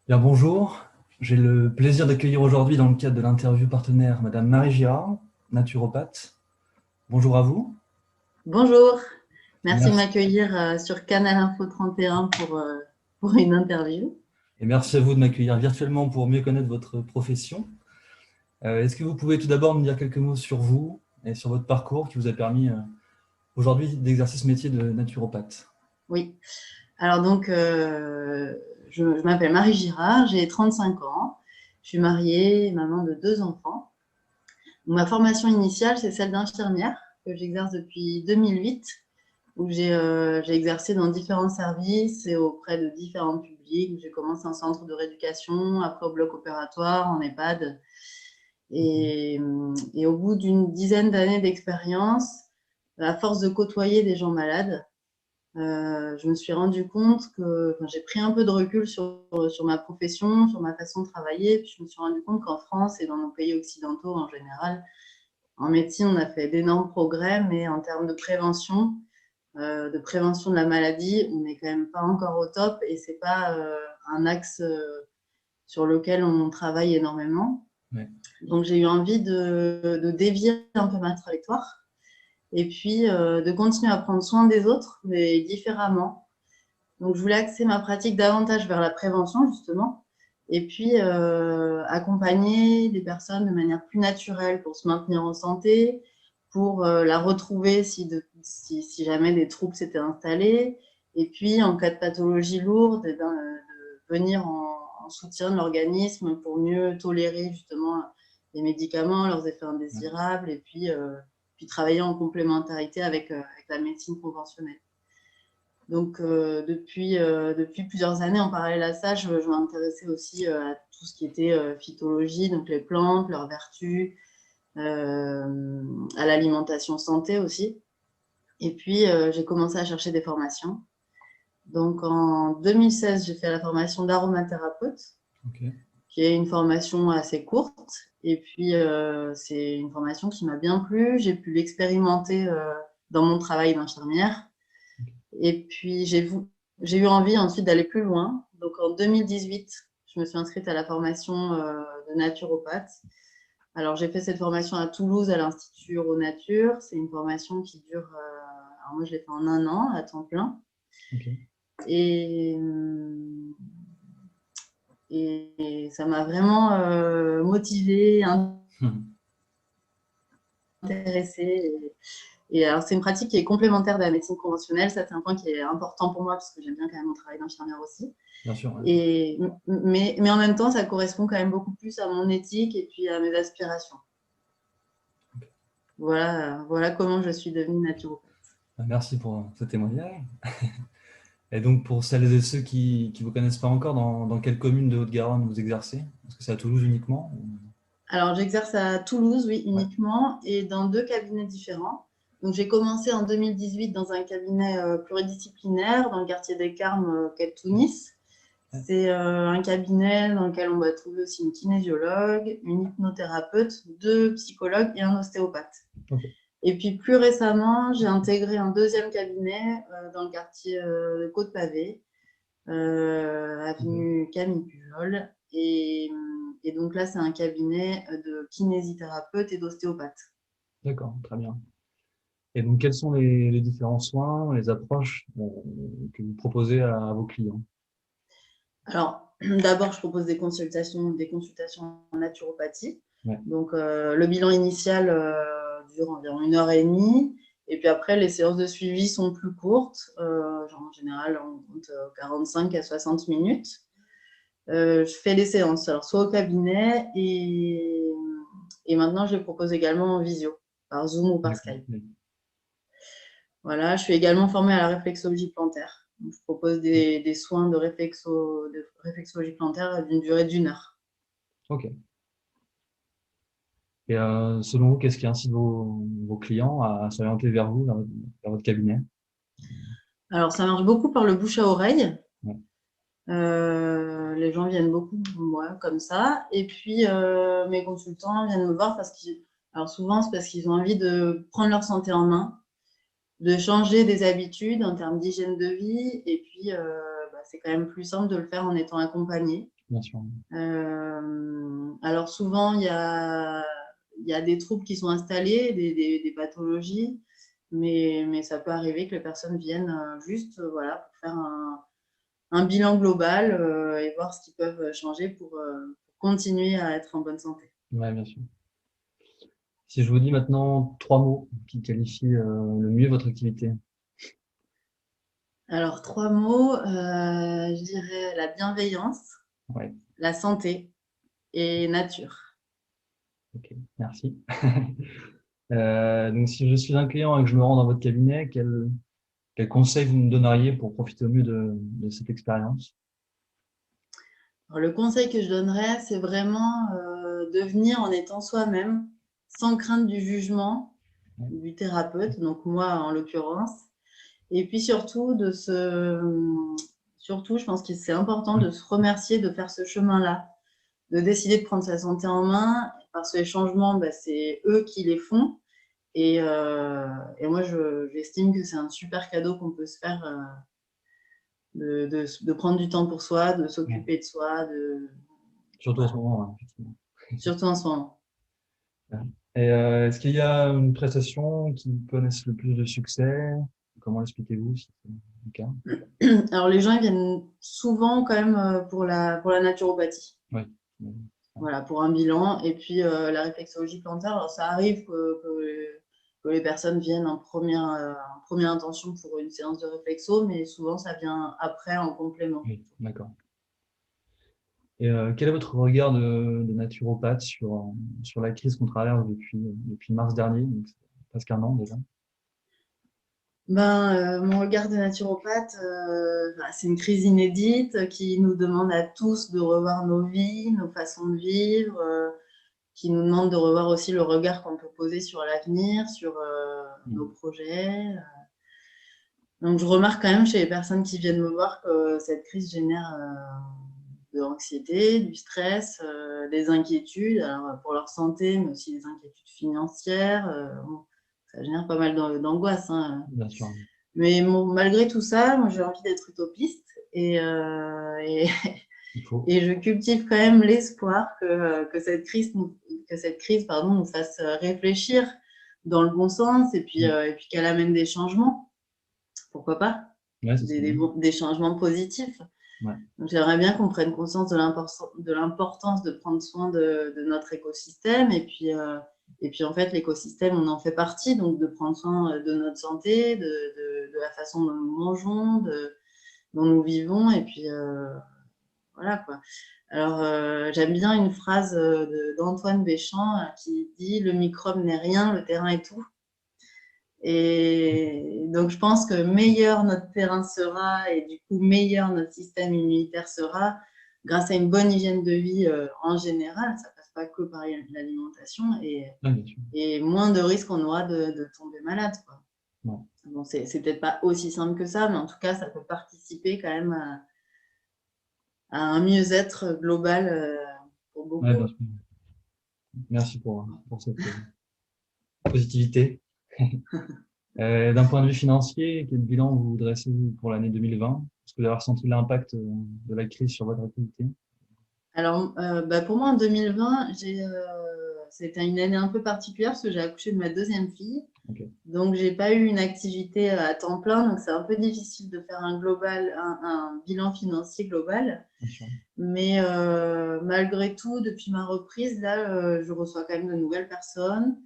Bien, bonjour, j'ai le plaisir d'accueillir aujourd'hui dans le cadre de l'interview partenaire Madame Marie Girard, naturopathe. Bonjour à vous. Bonjour, merci de Merci. m'accueillir sur Canal Info 31 pour une interview. Et merci à vous de m'accueillir virtuellement pour mieux connaître votre profession. Est-ce que vous pouvez tout d'abord me dire quelques mots sur vous et sur votre parcours qui vous a permis aujourd'hui d'exercer ce métier de naturopathe? Oui, alors donc je m'appelle Marie Girard, j'ai 35 ans, je suis mariée, maman de 2 enfants. Ma formation initiale, c'est celle d'infirmière que j'exerce depuis 2008, où j'ai exercé dans différents services et auprès de différents publics. J'ai commencé en centre de rééducation, après au bloc opératoire, en EHPAD. Et, et au bout d'une dizaine d'années d'expérience, à force de côtoyer des gens malades, je me suis rendu compte que j'ai pris un peu de recul sur ma profession, sur ma façon de travailler. Puis je me suis rendu compte qu'en France et dans nos pays occidentaux en général, en médecine, on a fait d'énormes progrès, mais en termes de prévention de la maladie, on n'est quand même pas encore au top et c'est pas un axe sur lequel on travaille énormément. Ouais. Donc j'ai eu envie de dévier un peu ma trajectoire et puis de continuer à prendre soin des autres, mais différemment. Donc je voulais axer ma pratique davantage vers la prévention, justement, et puis accompagner les personnes de manière plus naturelle pour se maintenir en santé, pour la retrouver si jamais des troubles s'étaient installés, et puis en cas de pathologie lourde, de venir en soutien de l'organisme pour mieux tolérer justement les médicaments, leurs effets indésirables, et puis travailler en complémentarité avec la médecine conventionnelle. Donc, depuis plusieurs années, en parallèle à ça, je m'intéressais aussi à tout ce qui était phytologie, donc les plantes, leurs vertus, à l'alimentation santé aussi. Et puis, j'ai commencé à chercher des formations. Donc, en 2016, j'ai fait la formation d'aromathérapeute, Ok. qui est une formation assez courte. Et puis, c'est une formation qui m'a bien plu. J'ai pu l'expérimenter dans mon travail d'infirmière. Et puis, j'ai eu envie ensuite d'aller plus loin. Donc, en 2018, je me suis inscrite à la formation de naturopathe. Alors, j'ai fait cette formation à Toulouse, à l'Institut Euronature. C'est une formation qui dure, alors moi, je l'ai fait en un an, à temps plein. Ok. Et, et ça m'a vraiment motivée, intéressée. Et alors, c'est une pratique qui est complémentaire de la médecine conventionnelle. Ça, c'est un point qui est important pour moi parce que j'aime bien quand même mon travail d'infirmière aussi. Bien sûr. Ouais. Mais en même temps, ça correspond quand même beaucoup plus à mon éthique et puis à mes aspirations. Voilà comment je suis devenue naturopathe. Merci pour ce témoignage. Et donc, pour celles et ceux qui ne vous connaissent pas encore, dans quelle commune de Haute-Garonne vous exercez? Est-ce que c'est à Toulouse uniquement? Alors, j'exerce à Toulouse, oui, Ouais. uniquement, et dans 2 cabinets différents. Donc, j'ai commencé en 2018 dans un cabinet pluridisciplinaire dans le quartier des Carmes, quai de Tunis. Ouais. C'est un cabinet dans lequel on va trouver aussi une kinésiologue, une hypnothérapeute, 2 psychologues et un ostéopathe. Ok. Et puis plus récemment, j'ai intégré un deuxième cabinet dans le quartier de Côte-Pavé, Ok. avenue Camille Pujol. Et donc là, c'est un cabinet de kinésithérapeute et d'ostéopathe. D'accord, très bien. Et donc, quels sont les différents soins, les approches que vous proposez à vos clients? Alors, d'abord, je propose des consultations en naturopathie. Ouais. Donc, le bilan initial dure environ 1 heure et demie. Et puis après, les séances de suivi sont plus courtes. Genre, en général, on compte 45 à 60 minutes. Je fais les séances, alors soit au cabinet et maintenant, je les propose également en visio, par Zoom ou par D'accord. Skype. Voilà, je suis également formée à la réflexologie plantaire. Donc, je propose des soins de réflexologie plantaire d'une durée d'1 heure. Ok. Et selon vous, qu'est-ce qui incite vos clients à s'orienter vers vous, vers votre cabinet? Alors, ça marche beaucoup par le bouche à oreille. Ouais. Les gens viennent beaucoup moi, comme ça. Et puis, mes consultants viennent me voir alors souvent, c'est parce qu'ils ont envie de prendre leur santé en main, de changer des habitudes en termes d'hygiène de vie. Et puis, c'est quand même plus simple de le faire en étant accompagné. bien sûr. Alors souvent, il y a des troubles qui sont installés, des pathologies, mais ça peut arriver que les personnes viennent juste voilà, pour faire un bilan global et voir ce qu'ils peuvent changer pour continuer à être en bonne santé. Ouais, bien sûr. Si je vous dis maintenant 3 mots qui qualifient le mieux votre activité. Alors, 3 mots, je dirais la bienveillance, Ouais, la santé et nature. ok, merci. Donc, si je suis un client et que je me rends dans votre cabinet, quel conseil vous me donneriez pour profiter au mieux de cette expérience? Alors, le conseil que je donnerais, c'est vraiment de venir en étant soi-même, sans crainte du jugement du thérapeute, donc moi en l'occurrence. Et puis surtout, surtout, je pense que c'est important de se remercier de faire ce chemin-là, de décider de prendre sa santé en main, parce que les changements, c'est eux qui les font. Et moi, j'estime que c'est un super cadeau qu'on peut se faire de prendre du temps pour soi, de Ouais. s'occuper de soi, Surtout en ce voilà. moment, ouais, effectivement. Surtout en ce moment. Et est-ce qu'il y a une prestation qui connaisse le plus de succès? Comment l'expliquez-vous si c'est le cas? Alors, les gens ils viennent souvent quand même pour la naturopathie. Oui. Voilà, pour un bilan. Et puis, la réflexologie plantaire, alors ça arrive que les personnes viennent en première intention pour une séance de réflexo, mais souvent, ça vient après en complément. Oui, d'accord. Et quel est votre regard de naturopathe sur la crise qu'on traverse depuis mars dernier, donc c'est presque un an déjà? Mon regard de naturopathe, c'est une crise inédite qui nous demande à tous de revoir nos vies, nos façons de vivre, qui nous demande de revoir aussi le regard qu'on peut poser sur l'avenir, sur nos projets. Donc, je remarque quand même chez les personnes qui viennent me voir que cette crise génère de l'anxiété, du stress, des inquiétudes, alors pour leur santé, mais aussi des inquiétudes financières. Bon, ça génère pas mal d'angoisse, hein. Bien sûr. Mais malgré tout ça, moi, j'ai envie d'être utopiste et Il faut. et je cultive quand même l'espoir que cette crise nous fasse réfléchir dans le bon sens et puis qu'elle amène des changements. Pourquoi pas? Ouais, ça serait bien. Des changements positifs. Ouais. Donc, j'aimerais bien qu'on prenne conscience de l'importance de prendre soin de notre écosystème. Et puis, en fait, l'écosystème, on en fait partie. Donc, de prendre soin de notre santé, de la façon dont nous mangeons, dont nous vivons. Et puis, voilà quoi. Alors, j'aime bien une phrase d'Antoine Béchamp qui dit « Le microbe n'est rien, le terrain est tout ». Et donc, je pense que meilleur notre terrain sera et du coup, meilleur notre système immunitaire sera grâce à une bonne hygiène de vie en général. Ça passe pas que par l'alimentation et moins de risques on aura de tomber malade, quoi. Ouais. Bon, c'est peut-être pas aussi simple que ça, mais en tout cas, ça peut participer quand même à un mieux-être global pour beaucoup. Ouais, bien sûr. Merci pour cette positivité. D'un point de vue financier, quel bilan vous dressez pour l'année 2020? Est-ce que vous avez ressenti l'impact de la crise sur votre activité? Alors, pour moi, en 2020, c'était une année un peu particulière parce que j'ai accouché de ma deuxième fille. Okay. Donc, j'ai pas eu une activité à temps plein. Donc, c'est un peu difficile de faire un bilan financier global. Mais malgré tout, depuis ma reprise, là, je reçois quand même de nouvelles personnes.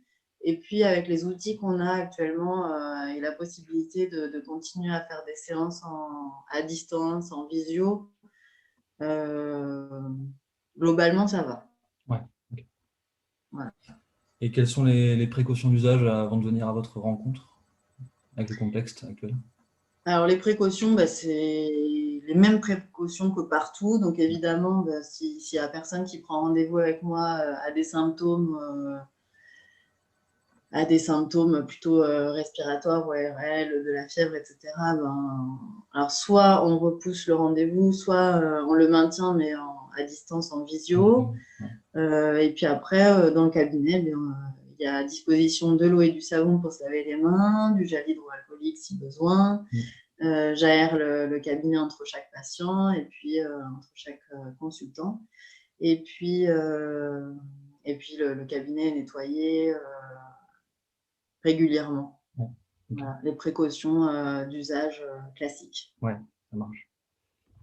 Et puis, avec les outils qu'on a actuellement et la possibilité de continuer à faire des séances à distance, en visio, globalement, ça va. Ouais. Okay. Voilà. Et quelles sont les précautions d'usage avant de venir à votre rencontre avec le contexte actuel? Alors, les précautions, c'est les mêmes précautions que partout. Donc, évidemment, s'il y a personne qui prend rendez-vous avec moi a des symptômes plutôt respiratoires, ORL, de la fièvre, etc., alors soit on repousse le rendez-vous, soit on le maintient, mais à distance, en visio. Et puis après, dans le cabinet, il y a à disposition de l'eau et du savon pour se laver les mains, du gel hydroalcoolique si besoin, J'aère le cabinet entre chaque patient et puis entre chaque consultant. Et puis le cabinet est nettoyé régulièrement. Ouais. Okay. Voilà, les précautions d'usage classiques. Ouais, ça marche.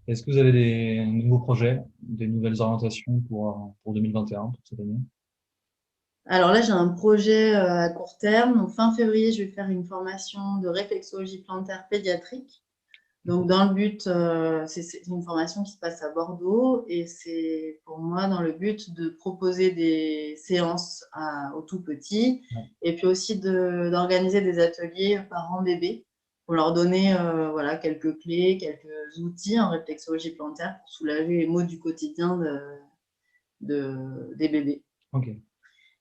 Est-ce que vous avez des nouveaux projets, des nouvelles orientations pour 2021, pour cette année? Alors là, j'ai un projet à court terme. Donc, fin février, je vais faire une formation de réflexologie plantaire pédiatrique. Donc, dans le but, c'est une formation qui se passe à Bordeaux et c'est pour moi dans le but de proposer des séances aux tout petits et puis aussi d'organiser des ateliers parents-bébés pour leur donner voilà, quelques clés, quelques outils en réflexologie plantaire pour soulager les maux du quotidien des bébés. Ok.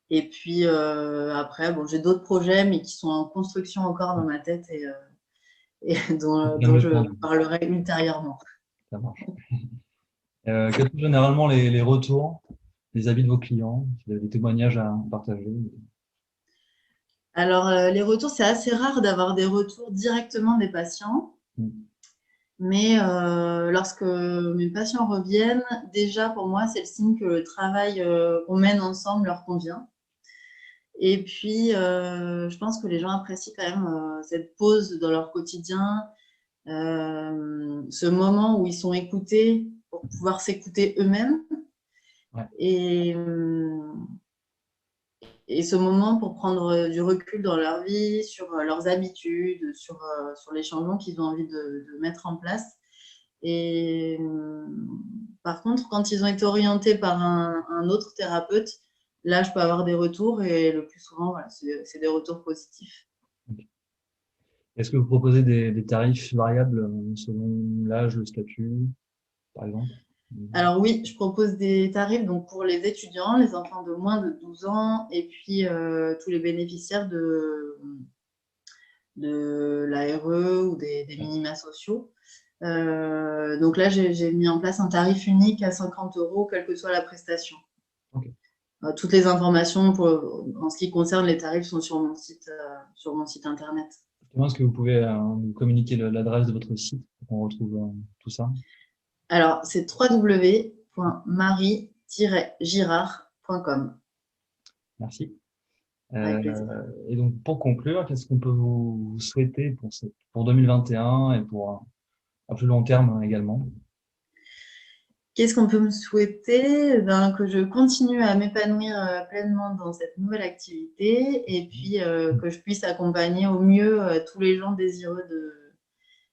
Et puis après, bon, j'ai d'autres projets mais qui sont en construction encore dans ma tête et dont je parlerai ultérieurement. Ça marche. Quels sont généralement les retours, les avis de vos clients? Si vous avez des témoignages à partager? Alors, les retours, c'est assez rare d'avoir des retours directement des patients. Mais lorsque mes patients reviennent, déjà pour moi, c'est le signe que le travail qu'on mène ensemble leur convient. Et puis, je pense que les gens apprécient quand même cette pause dans leur quotidien, ce moment où ils sont écoutés pour pouvoir s'écouter eux-mêmes. Ouais. Et ce moment pour prendre du recul dans leur vie, sur leurs habitudes, sur les changements qu'ils ont envie de mettre en place. Et par contre, quand ils ont été orientés par un autre thérapeute, là, je peux avoir des retours et le plus souvent, voilà, c'est des retours positifs. Okay. Est-ce que vous proposez des tarifs variables selon l'âge, le statut, par exemple? Alors oui, je propose des tarifs donc pour les étudiants, les enfants de moins de 12 ans et puis tous les bénéficiaires de l'ARE ou des minima sociaux. Donc là, j'ai mis en place un tarif unique à 50 €, quelle que soit la prestation. Okay. Toutes les informations en ce qui concerne les tarifs sont sur mon site internet. Est-ce que vous pouvez nous communiquer l'adresse de votre site pour qu'on retrouve tout ça? Alors, c'est www.marie-girard.com. Merci. Avec plaisir. Et donc, pour conclure, qu'est-ce qu'on peut vous souhaiter pour 2021 et pour un plus long terme également? Qu'est-ce qu'on peut me souhaiter? Que je continue à m'épanouir pleinement dans cette nouvelle activité et puis que je puisse accompagner au mieux tous les gens désireux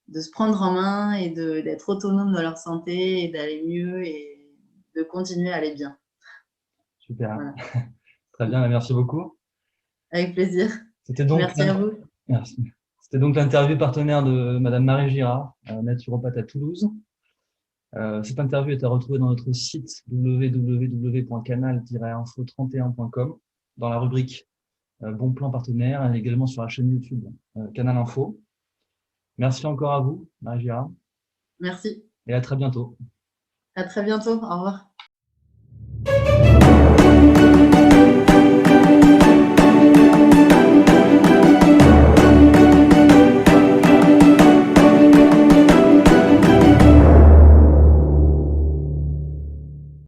de se prendre en main et d'être autonome dans leur santé et d'aller mieux et de continuer à aller bien. Super. Voilà. Très bien, merci beaucoup. Avec plaisir. Merci à vous. Merci. C'était donc l'interview partenaire de Madame Marie Girard, naturopathe à Toulouse. Cette interview est à retrouver dans notre site www.canal-info31.com dans la rubrique Bon plan partenaire et également sur la chaîne YouTube Canal Info. Merci encore à vous, Marie Girard. Merci. Et à très bientôt. À très bientôt. Au revoir.